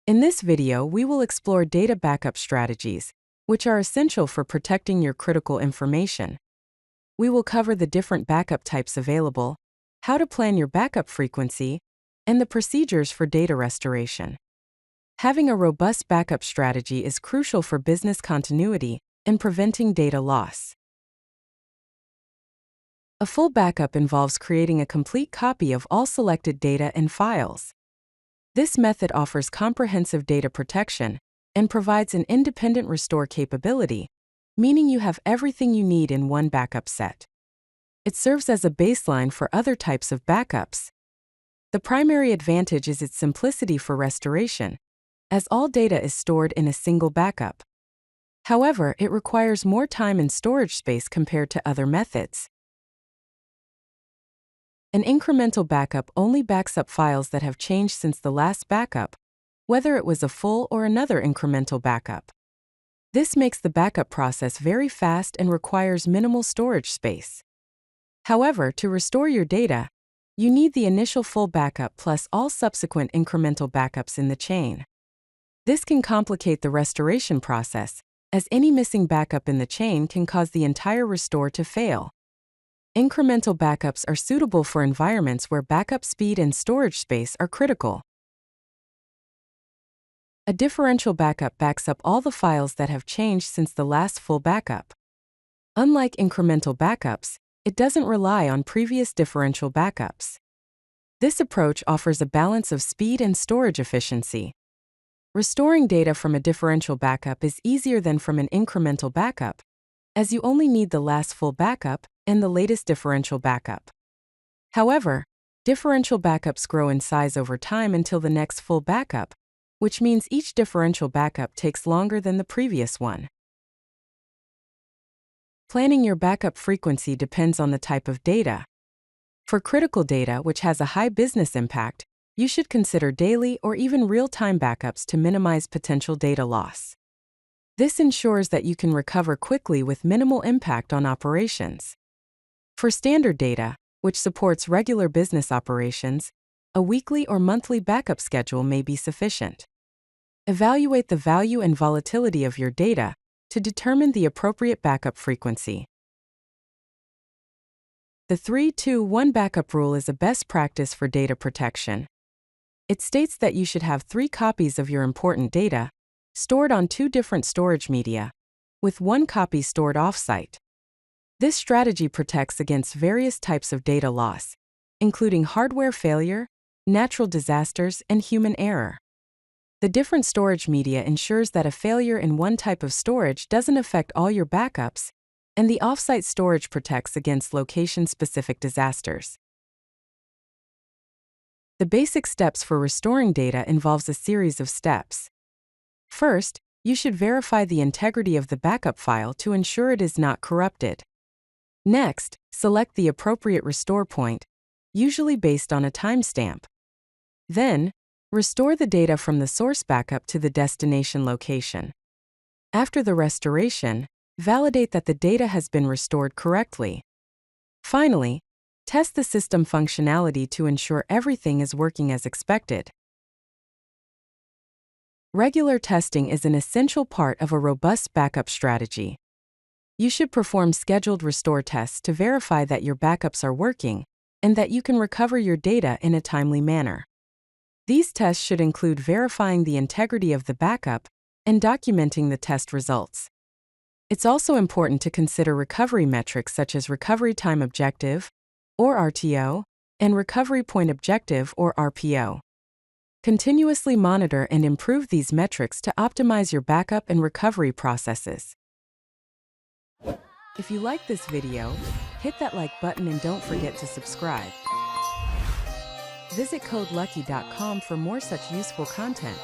In this video, we will explore data backup strategies, which are essential for protecting your critical information. We will cover the different backup types available, how to plan your backup frequency, and the procedures for data restoration. Having a robust backup strategy is crucial for business continuity and preventing data loss. A full backup involves creating a complete copy of all selected data and files. This method offers comprehensive data protection and provides an independent restore capability, meaning you have everything you need in one backup set. It serves as a baseline for other types of backups. The primary advantage is its simplicity for restoration, as all data is stored in a single backup. However, it requires more time and storage space compared to other methods. An incremental backup only backs up files that have changed since the last backup, whether it was a full or another incremental backup. This makes the backup process very fast and requires minimal storage space. However, to restore your data, you need the initial full backup plus all subsequent incremental backups in the chain. This can complicate the restoration process, as any missing backup in the chain can cause the entire restore to fail. Incremental backups are suitable for environments where backup speed and storage space are critical. A differential backup backs up all the files that have changed since the last full backup. Unlike incremental backups, it doesn't rely on previous differential backups. This approach offers a balance of speed and storage efficiency. Restoring data from a differential backup is easier than from an incremental backup, as you only need the last full backup and the latest differential backup. However, differential backups grow in size over time until the next full backup, which means each differential backup takes longer than the previous one. Planning your backup frequency depends on the type of data. For critical data which has a high business impact, you should consider daily or even real-time backups to minimize potential data loss. This ensures that you can recover quickly with minimal impact on operations. For standard data, which supports regular business operations, a weekly or monthly backup schedule may be sufficient. Evaluate the value and volatility of your data to determine the appropriate backup frequency. The 3-2-1 backup rule is a best practice for data protection. It states that you should have 3 copies of your important data, stored on 2 different storage media, with 1 copy stored offsite. This strategy protects against various types of data loss, including hardware failure, natural disasters, and human error. The different storage media ensures that a failure in one type of storage doesn't affect all your backups, and the offsite storage protects against location-specific disasters. The basic steps for restoring data involves a series of steps. First, you should verify the integrity of the backup file to ensure it is not corrupted. Next, select the appropriate restore point, usually based on a timestamp. Then, restore the data from the source backup to the destination location. After the restoration, validate that the data has been restored correctly. Finally, test the system functionality to ensure everything is working as expected. Regular testing is an essential part of a robust backup strategy. You should perform scheduled restore tests to verify that your backups are working and that you can recover your data in a timely manner. These tests should include verifying the integrity of the backup and documenting the test results. It's also important to consider recovery metrics such as recovery time objective, or RTO, and recovery point objective, or RPO. Continuously monitor and improve these metrics to optimize your backup and recovery processes. If you like this video, hit that like button and don't forget to subscribe. Visit CodeLucky.com for more such useful content.